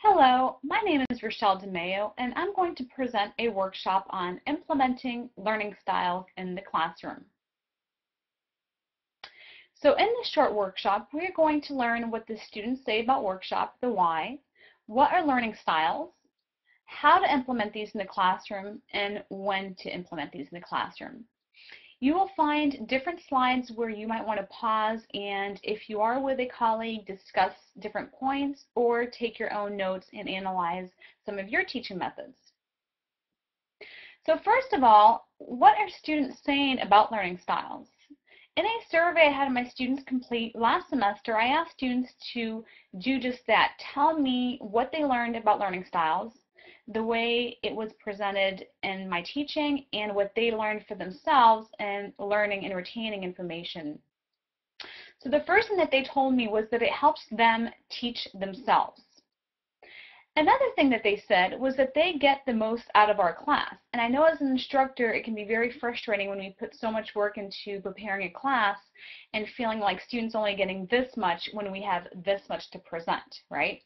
Hello, my name is Rochelle DeMayo, and I'm going to present a workshop on implementing learning styles in the classroom. So in this short workshop, we're going to learn what the students say about workshop, the why, what are learning styles, how to implement these in the classroom, and when to implement these in the classroom. You will find different slides where you might want to pause, and if you are with a colleague, discuss different points or take your own notes and analyze some of your teaching methods. So first of all, what are students saying about learning styles? In a survey I had my students complete last semester, I asked students to do just that. Tell me what they learned about learning styles, the way it was presented in my teaching, and what they learned for themselves in learning and retaining information. So the first thing that they told me was that it helps them teach themselves. Another thing that they said was that they get the most out of our class. And I know as an instructor it can be very frustrating when we put so much work into preparing a class and feeling like students only getting this much when we have this much to present, right?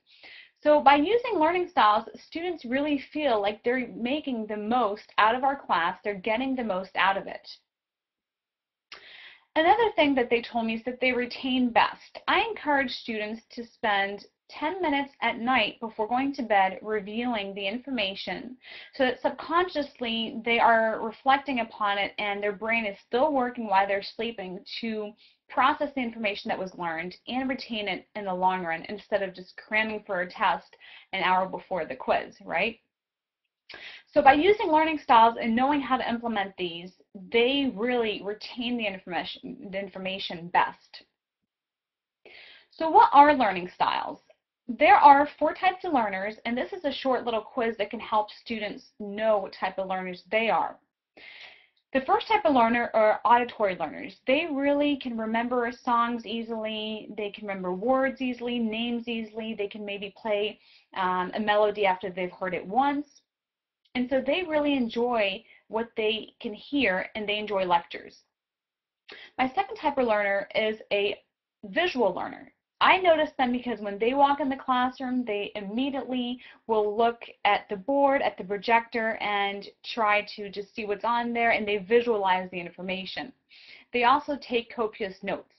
So by using learning styles, students really feel like they're making the most out of our class, they're getting the most out of it. Another thing that they told me is that they retain best. I encourage students to spend 10 minutes at night before going to bed reviewing the information so that subconsciously they are reflecting upon it and their brain is still working while they're sleeping to process the information that was learned and retain it in the long run instead of just cramming for a test an hour before the quiz, right? So by using learning styles and knowing how to implement these, they really retain the information best. So what are learning styles? There are 4 types of learners, and this is a short little quiz that can help students know what type of learners they are. The first type of learner are auditory learners. They really can remember songs easily, they can remember words easily, names easily, they can maybe play a melody after they've heard it once. And so they really enjoy what they can hear and they enjoy lectures. My second type of learner is a visual learner. I notice them because when they walk in the classroom, they immediately will look at the board, at the projector, and try to just see what's on there, and they visualize the information. They also take copious notes.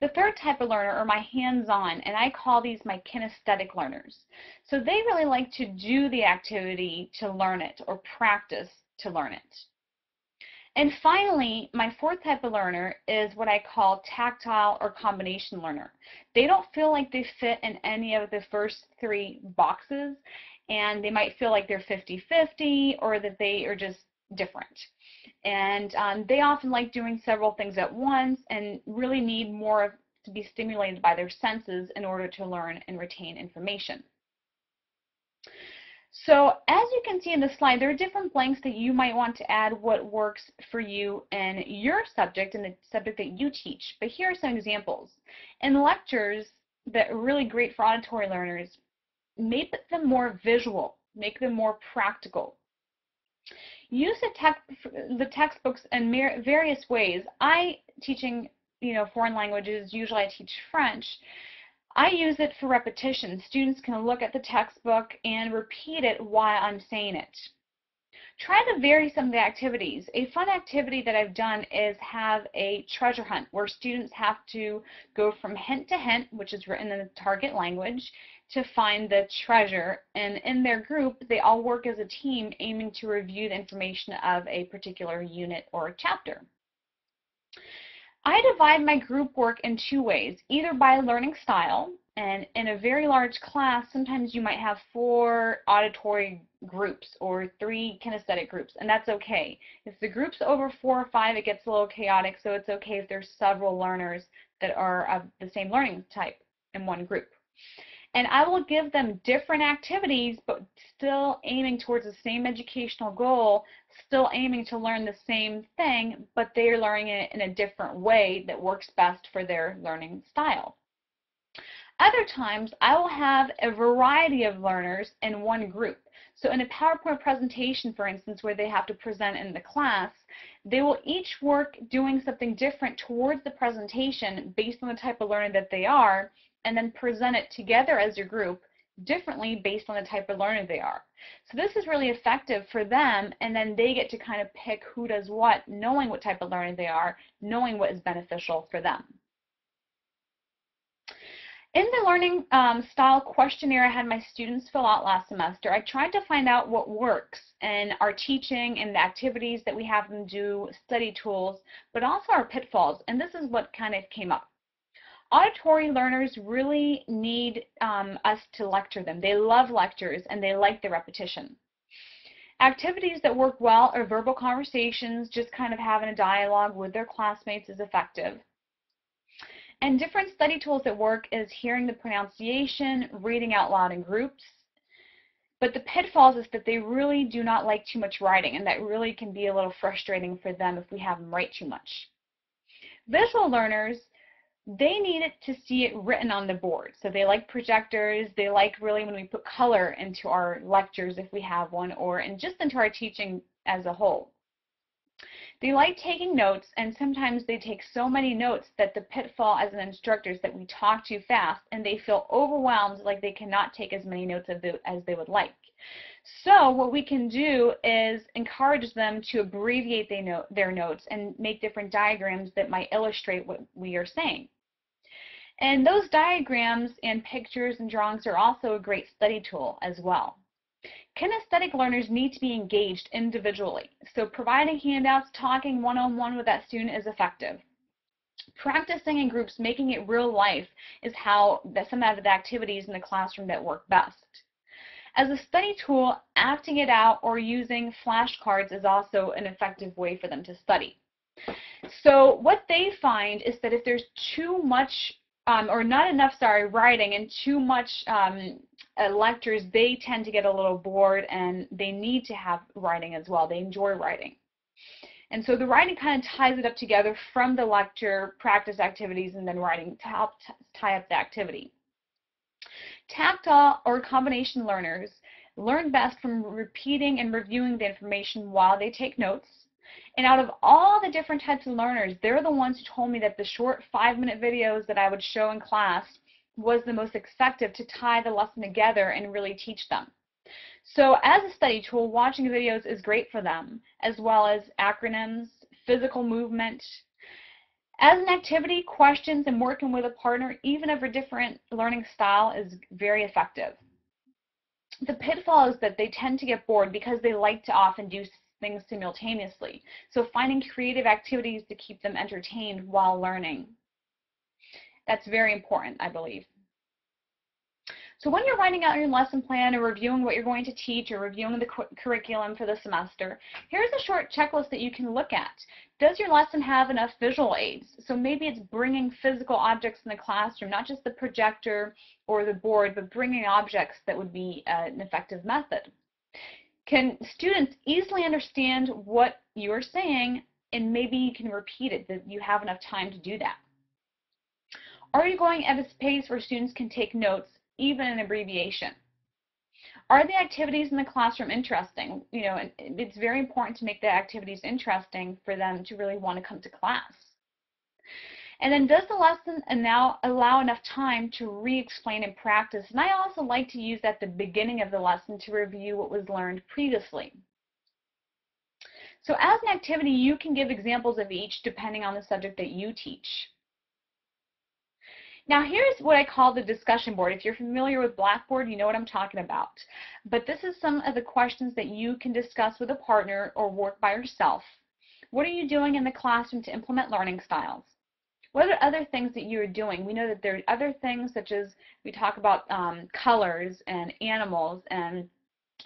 The third type of learner are my hands-on, and I call these my kinesthetic learners. So they really like to do the activity to learn it or practice to learn it. And finally, my fourth type of learner is what I call tactile or combination learner. They don't feel like they fit in any of the first 3 boxes, and they might feel like they're 50-50 or that they are just different. And they often like doing several things at once and really need more to be stimulated by their senses in order to learn and retain information. So as you can see in the slide, there are different blanks that you might want to add what works for you in your subject and the subject that you teach. But here are some examples. In lectures that are really great for auditory learners, make them more visual, make them more practical. Use the textbooks in various ways. Teaching foreign languages, usually I teach French. I use it for repetition. Students can look at the textbook and repeat it while I'm saying it. Try to vary some of the activities. A fun activity that I've done is have a treasure hunt where students have to go from hint to hint, which is written in the target language, to find the treasure. And in their group, they all work as a team aiming to review the information of a particular unit or chapter. I divide my group work in 2 ways, either by learning style, and in a very large class, sometimes you might have 4 auditory groups or 3 kinesthetic groups, and that's okay. If the group's over 4 or 5, it gets a little chaotic, so it's okay if there's several learners that are of the same learning type in one group. And I will give them different activities, but still aiming towards the same educational goal, still aiming to learn the same thing, but they're learning it in a different way that works best for their learning style. Other times, I will have a variety of learners in one group. So in a PowerPoint presentation, for instance, where they have to present in the class, they will each work doing something different towards the presentation based on the type of learner that they are, and then present it together as your group differently based on the type of learner they are. So this is really effective for them, and then they get to kind of pick who does what, knowing what type of learner they are, knowing what is beneficial for them. In the learning style questionnaire I had my students fill out last semester, I tried to find out what works in our teaching and the activities that we have them do, study tools, but also our pitfalls, and this is what kind of came up. Auditory learners really need us to lecture them. They love lectures and they like the repetition. Activities that work well are verbal conversations, just kind of having a dialogue with their classmates is effective. And different study tools that work is hearing the pronunciation, reading out loud in groups. But the pitfalls is that they really do not like too much writing, and that really can be a little frustrating for them if we have them write too much. Visual learners, they need it to see it written on the board. So they like projectors, they like really when we put color into our lectures if we have one, or and just into our teaching as a whole. They like taking notes, and sometimes they take so many notes that the pitfall as an instructor is that we talk too fast and they feel overwhelmed, like they cannot take as many notes as they would like. So what we can do is encourage them to abbreviate their notes and make different diagrams that might illustrate what we are saying. And those diagrams and pictures and drawings are also a great study tool as well. Kinesthetic learners need to be engaged individually, so providing handouts, talking one-on-one with that student is effective. Practicing in groups, making it real life is some of the activities in the classroom that work best. As a study tool, acting it out or using flashcards is also an effective way for them to study. So what they find is that if there's too much or not enough, writing and too much lectures, they tend to get a little bored and they need to have writing as well. They enjoy writing. And so the writing kind of ties it up together from the lecture, practice activities, and then writing to help tie up the activity. Tactile or combination learners learn best from repeating and reviewing the information while they take notes. And out of all the different types of learners, they're the ones who told me that the short 5-minute videos that I would show in class was the most effective to tie the lesson together and really teach them. So as a study tool, watching videos is great for them, as well as acronyms, physical movement. As an activity, questions and working with a partner, even of a different learning style, is very effective. The pitfall is that they tend to get bored because they like to often do things simultaneously. So finding creative activities to keep them entertained while learning. That's very important, I believe. So when you're writing out your lesson plan or reviewing what you're going to teach or reviewing the curriculum for the semester, here's a short checklist that you can look at. Does your lesson have enough visual aids? So maybe it's bringing physical objects in the classroom, not just the projector or the board, but bringing objects that would be an effective method. Can students easily understand what you're saying, and maybe you can repeat it, that you have enough time to do that? Are you going at a pace where students can take notes, even in abbreviation? Are the activities in the classroom interesting? You know, it's very important to make the activities interesting for them to really want to come to class. And then does the lesson now allow enough time to re-explain and practice? And I also like to use at the beginning of the lesson to review what was learned previously. So as an activity, you can give examples of each depending on the subject that you teach. Now here's what I call the discussion board. If you're familiar with Blackboard, you know what I'm talking about. But this is some of the questions that you can discuss with a partner or work by yourself. What are you doing in the classroom to implement learning styles? What are other things that you're doing? We know that there are other things, such as we talk about colors and animals and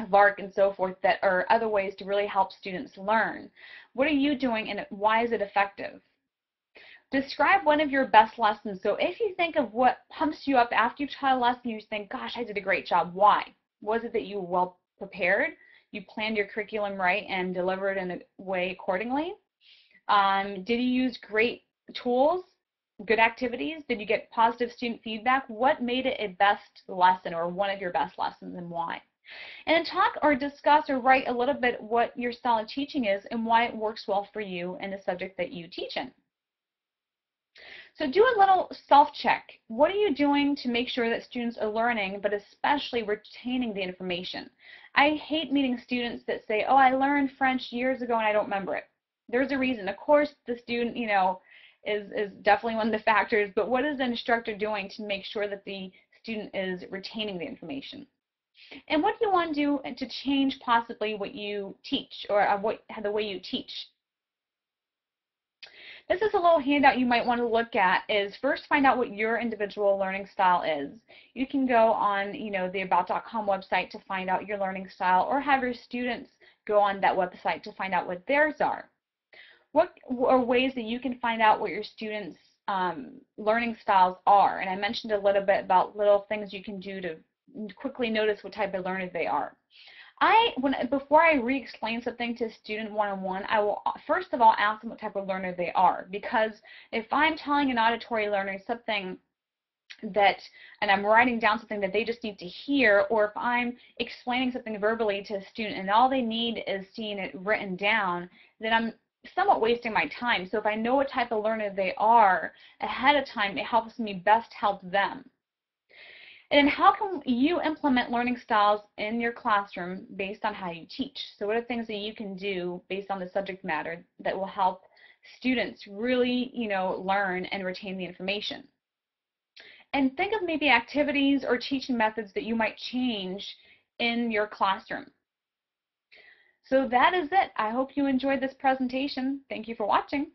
VARC and so forth, that are other ways to really help students learn. What are you doing and why is it effective? Describe one of your best lessons. So if you think of what pumps you up after you've taught a lesson, you think, gosh, I did a great job. Why? Was it that you were well prepared? You planned your curriculum right and delivered in a way accordingly? Did you use great tools? Good activities? Did you get positive student feedback? What made it a best lesson or one of your best lessons and why? And then talk or discuss or write a little bit what your style of teaching is and why it works well for you and the subject that you teach in. So do a little self-check. What are you doing to make sure that students are learning, but especially retaining the information? I hate meeting students that say, oh, I learned French years ago and I don't remember it. There's a reason. Of course, the student, is definitely one of the factors, but what is the instructor doing to make sure that the student is retaining the information? And what do you want to do to change possibly what you teach, or the way you teach? This is a little handout you might want to look at. Is first find out what your individual learning style is. You can go on, the about.com website to find out your learning style, or have your students go on that website to find out what theirs are. What are ways that you can find out what your students' learning styles are? And I mentioned a little bit about little things you can do to quickly notice what type of learner they are. Before I re-explain something to a student one-on-one, I will first of all ask them what type of learner they are, because if I'm telling an auditory learner something and I'm writing down something that they just need to hear, or if I'm explaining something verbally to a student and all they need is seeing it written down, then I'm somewhat wasting my time. So if I know what type of learner they are ahead of time, it helps me best help them. And then how can you implement learning styles in your classroom based on how you teach? So what are things that you can do based on the subject matter that will help students really, learn and retain the information? And think of maybe activities or teaching methods that you might change in your classroom. So that is it. I hope you enjoyed this presentation. Thank you for watching.